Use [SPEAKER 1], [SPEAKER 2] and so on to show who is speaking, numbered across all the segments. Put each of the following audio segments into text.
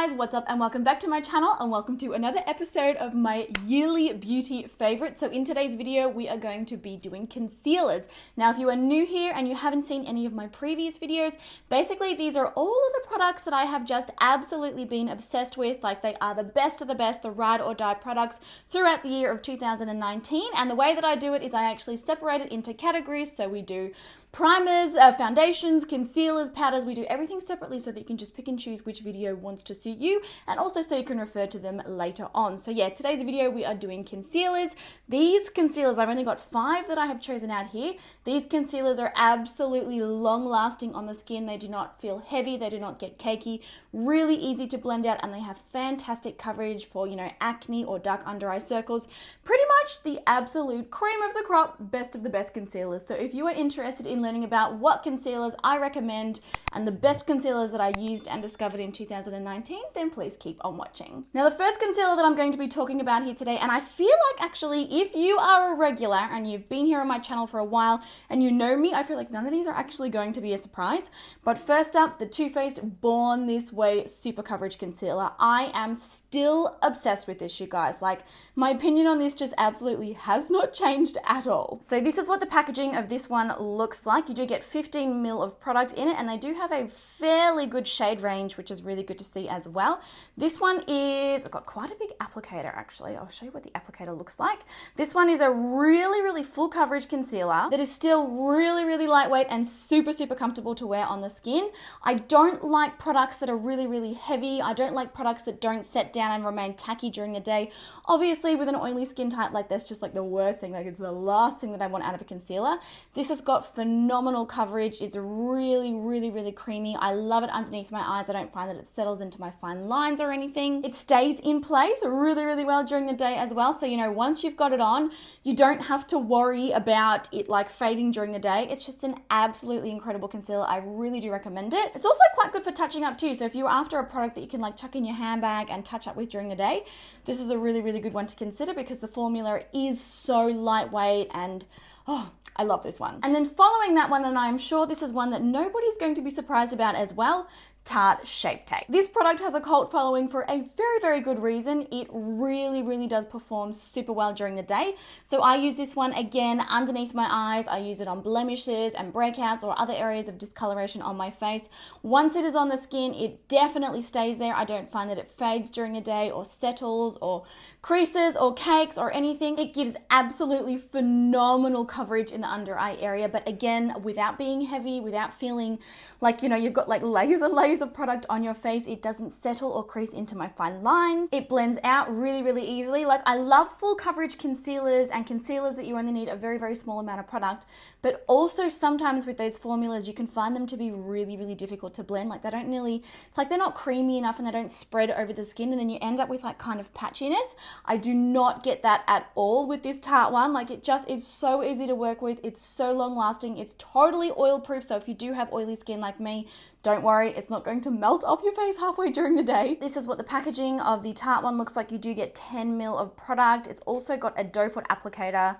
[SPEAKER 1] guys, what's up and welcome back to my channel and welcome to another episode of my yearly beauty favorites. So in today's video, we are going to be doing concealers. Now, if you are new here and you haven't seen any of my previous videos, basically these are all of the products that I have just absolutely been obsessed with. Like they are the best of the best, the ride or die products throughout the year of 2019. And the way that I do it is I actually separate it into categories. So we do primers, foundations, concealers, powders. We do everything separately so that you can just pick and choose which video wants to suit you, and also so you can refer to them later on. So yeah, today's video we are doing concealers. These concealers, I've only got 5 that I have chosen out here. These concealers are absolutely long lasting on the skin. They do not feel heavy, they do not get cakey, really easy to blend out, and they have fantastic coverage for, you know, acne or dark under eye circles. Pretty much the absolute cream of the crop, best of the best concealers. So if you are interested in learning about what concealers I recommend and the best concealers that I used and discovered in 2019, then please keep on watching. Now, the first concealer that I'm going to be talking about here today, and I feel like actually if you are a regular and you've been here on my channel for a while and you know me, I feel like none of these are actually going to be a surprise. But first up, the Too Faced Born This Way Super Coverage Concealer. I am still obsessed with this, you guys. Like, my opinion on this just absolutely has not changed at all. So this is what the packaging of this one looks like. You do get 15 ml of product in it, and they do have a fairly good shade range, which is really good to see as well. This one is, I've got quite a big applicator actually. I'll show you what the applicator looks like. This one is a really full coverage concealer that is still really lightweight and super comfortable to wear on the skin. I don't like products that are really heavy. I don't like products that don't set down and remain tacky during the day. Obviously, with an oily skin type like this, just like the worst thing, like it's the last thing that I want out of a concealer. This has got phenomenal coverage. It's really creamy. I love it underneath my eyes. I don't find that it settles into my fine lines or anything. It stays in place really well during the day as well. So, you know, once you've got it on, you don't have to worry about it like fading during the day. It's just an absolutely incredible concealer. I really do recommend it. It's also quite good for touching up too. So if you're after a product that you can like chuck in your handbag and touch up with during the day, this is a really good one to consider because the formula is so lightweight and oh, I love this one. And then following that one, and I'm sure this is one that nobody's going to be surprised about as well, Tarte Shape Tape. This product has a cult following for a very good reason. It really does perform super well during the day. So I use this one again underneath my eyes. I use it on blemishes and breakouts or other areas of discoloration on my face. Once it is on the skin, it definitely stays there. I don't find that it fades during the day or settles or creases or cakes or anything. It gives absolutely phenomenal coverage in the under eye area, but again, without being heavy, without feeling like, you know, you've got like layers and layers of product on your face. It doesn't settle or crease into my fine lines. It blends out really easily. Like, I love full coverage concealers and concealers that you only need a very small amount of product, but also sometimes with those formulas you can find them to be really difficult to blend. Like, they don't really, it's like they're not creamy enough and they don't spread over the skin, and then you end up with like kind of patchiness. I do not get that at all with this Tarte one. Like, it just is so easy to work with. It's so long lasting. It's totally oil proof, so if you do have oily skin like me, don't worry, it's not going to melt off your face halfway during the day. This is what the packaging of the Tarte one looks like. You do get 10 ml of product. It's also got a doe foot applicator.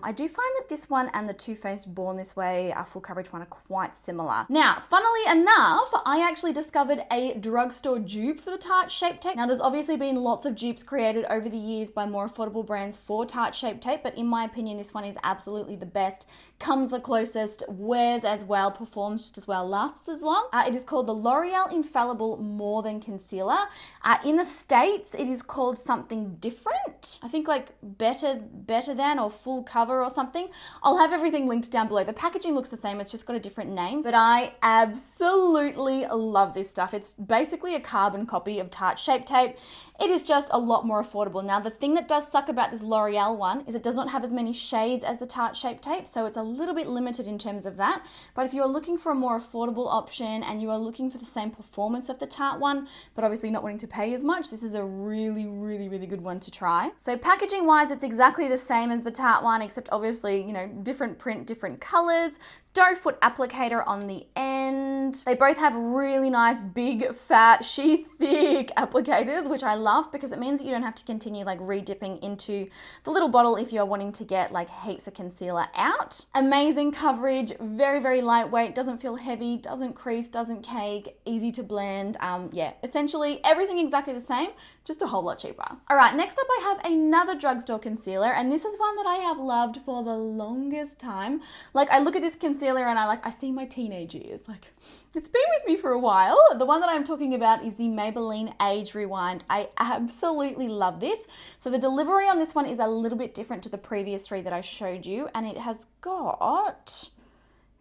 [SPEAKER 1] I do find that this one and the Too Faced Born This Way, our full coverage one, are quite similar. Now, funnily enough, I actually discovered a drugstore dupe for the Tarte Shape Tape. Now, there's obviously been lots of dupes created over the years by more affordable brands for Tarte Shape Tape, but in my opinion, this one is absolutely the best, comes the closest, wears as well, performs just as well, lasts as long. It is called the L'Oreal Infallible More Than Concealer. In the States, it is called something different. I think like better than or full cover or something. I'll have everything linked down below. The packaging looks the same, it's just got a different name, but I absolutely love this stuff. It's basically a carbon copy of Tarte Shape Tape. It is just a lot more affordable. Now, the thing that does suck about this L'Oreal one is it does not have as many shades as the Tarte Shape Tape, so it's a little bit limited in terms of that. But if you're looking for a more affordable option and you are looking for the same performance of the Tarte one, but obviously not wanting to pay as much, this is a really good one to try. So packaging wise, it's exactly the same as the Tarte one, except obviously, you know, different print, different colors. doe foot applicator on the end. They both have really nice, big, fat, sheath thick applicators, which I love because it means that you don't have to continue like re-dipping into the little bottle if you're wanting to get like heaps of concealer out. Amazing coverage, very, very lightweight, doesn't feel heavy, doesn't crease, doesn't cake, easy to blend. Yeah, essentially everything exactly the same, just a whole lot cheaper. All right, next up I have another drugstore concealer, and this is one that I have loved for the longest time. Like, I look at this concealer and I see my teenage years. Like, it's been with me for a while. The one that I'm talking about is the Maybelline Age Rewind. I absolutely love this. So the delivery on this one is a little bit different to the previous three that I showed you, and it has got...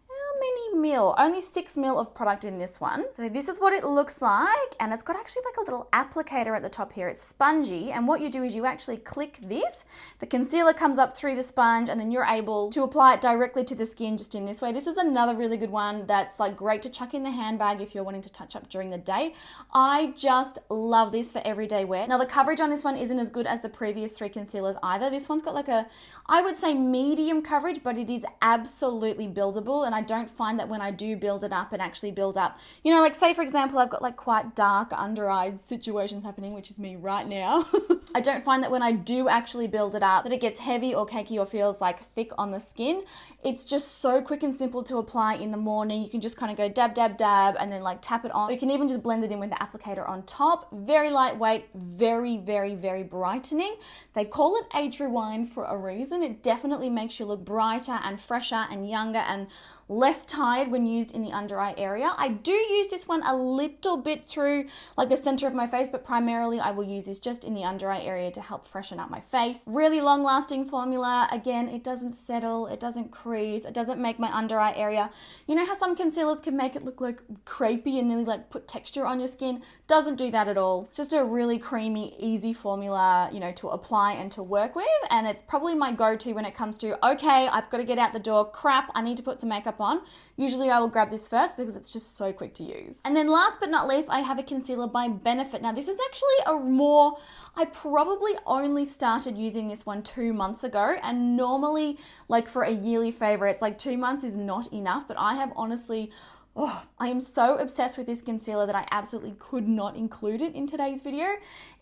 [SPEAKER 1] how many mil? Only 6 mil of product in this one. So this is what it looks like, and it's got actually like a little applicator at the top here. It's spongy, and what you do is you actually click this, the concealer comes up through the sponge, and then you're able to apply it directly to the skin just in this way. This is another really good one that's like great to chuck in the handbag if you're wanting to touch up during the day. I just love this for everyday wear. Now the coverage on this one isn't as good as the previous three concealers either. This one's got like a, I would say medium coverage, but it is absolutely buildable, and I don't find that when I do build it up and actually build up, you know, like say for example, I've got like quite dark under eye situations happening, which is me right now. I don't find that when I do actually build it up that it gets heavy or cakey or feels like thick on the skin. It's just so quick and simple to apply in the morning. You can just kind of go dab, dab, dab, and then like tap it on. You can even just blend it in with the applicator on top. Very lightweight, very, very, very brightening. They call it Age Rewind for a reason. It definitely makes you look brighter and fresher and younger and less tired when used in the under eye area. I do use this one a little bit through like the center of my face, but primarily I will use this just in the under eye area to help freshen up my face. Really long lasting formula. Again, it doesn't settle, it doesn't crease, it doesn't make my under eye area. You know how some concealers can make it look like crepey and nearly like put texture on your skin? Doesn't do that at all. It's just a really creamy, easy formula, you know, to apply and to work with. And it's probably my go-to when it comes to, okay, I've got to get out the door, crap, I need to put some makeup on. Usually I will grab this first because it's just so quick to use. And then last but not least, I have a concealer by Benefit. Now this is actually a more, I probably only started using this one 2 months ago, and normally like for a yearly favorite, it's like 2 months is not enough, but I have honestly, I am so obsessed with this concealer that I absolutely could not include it in today's video.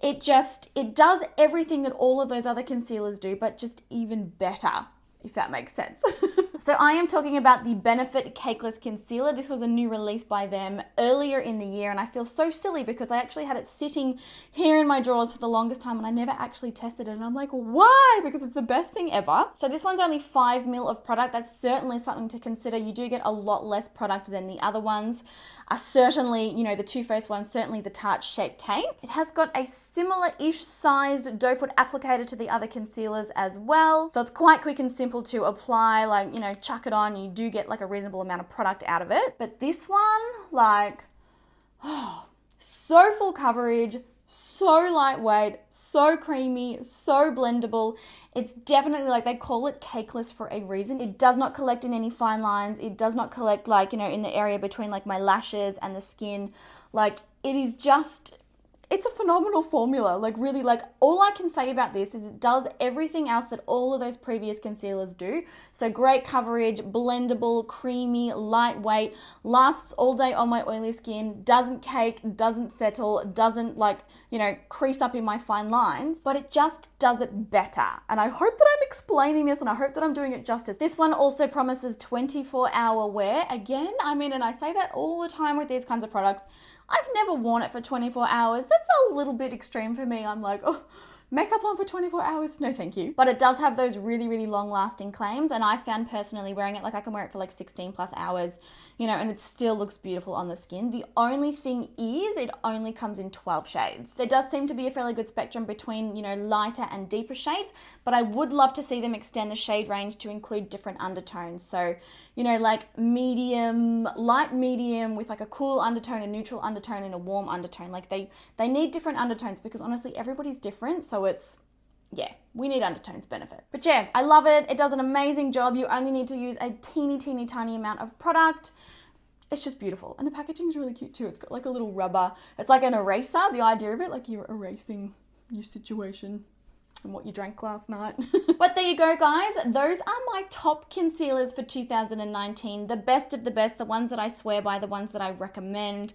[SPEAKER 1] It does everything that all of those other concealers do, but just even better, if that makes sense. So I am talking about the Benefit Cakeless Concealer. This was a new release by them earlier in the year, and I feel so silly because I actually had it sitting here in my drawers for the longest time and I never actually tested it, and I'm like, why? Because it's the best thing ever. So this one's only 5 mil of product. That's certainly something to consider. You do get a lot less product than the other ones. Certainly, you know, the Too Faced one, certainly the Tarte Shape Tape. It has got a similar-ish sized doe foot applicator to the other concealers as well. So it's quite quick and simple to apply, like, you know, chuck it on. You do get like a reasonable amount of product out of it. But this one, like, so full coverage, so lightweight, so creamy, so blendable. It's definitely, like, they call it cakeless for a reason. It does not collect in any fine lines. It does not collect, like, you know, in the area between like my lashes and the skin. Like, it is just, it's a phenomenal formula. Like, really, like, all I can say about this is it does everything else that all of those previous concealers do. So great coverage, blendable, creamy, lightweight, lasts all day on my oily skin, doesn't cake, doesn't settle, doesn't, like, you know, crease up in my fine lines, but it just does it better. And I hope that I'm explaining this and I hope that I'm doing it justice. This one also promises 24-hour wear. Again, I mean, and I say that all the time with these kinds of products, I've never worn it for 24 hours. That's a little bit extreme for me. I'm like, oh, makeup on for 24 hours? No, thank you. But it does have those really, really long lasting claims. And I found personally wearing it, like I can wear it for like 16 plus hours, you know, and it still looks beautiful on the skin. The only thing is it only comes in 12 shades. There does seem to be a fairly good spectrum between, you know, lighter and deeper shades, but I would love to see them extend the shade range to include different undertones. So, you know, like medium, light medium with like a cool undertone, a neutral undertone, and a warm undertone. Like they need different undertones because honestly, everybody's different. So it's, yeah, we need undertones Benefit. But yeah, I love it. It does an amazing job. You only need to use a teeny tiny amount of product. It's just beautiful. And the packaging is really cute too. It's got like a little rubber. It's like an eraser, the idea of it, like you're erasing your situation. and what you drank last night. But there you go, guys. Those are my top concealers for 2019. The best of the best, the ones that I swear by, the ones that I recommend.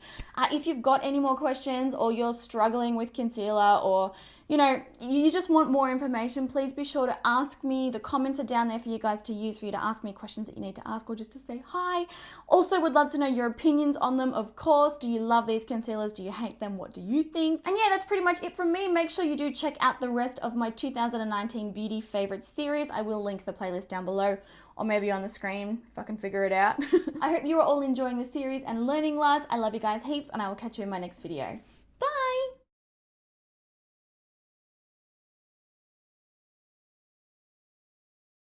[SPEAKER 1] If you've got any more questions, or you're struggling with concealer, or you just want more information, please be sure to ask me. The comments are down there for you guys to use, for you to ask me questions that you need to ask, or just to say hi. Also, would love to know your opinions on them, of course. Do you love these concealers? Do you hate them? What do you think? And yeah, that's pretty much it from me. Make sure you do check out the rest of my 2019 beauty favorites series. I will link the playlist down below, or maybe on the screen if I can figure it out. I hope you are all enjoying the series and learning lots. I love you guys heaps, and I will catch you in my next video.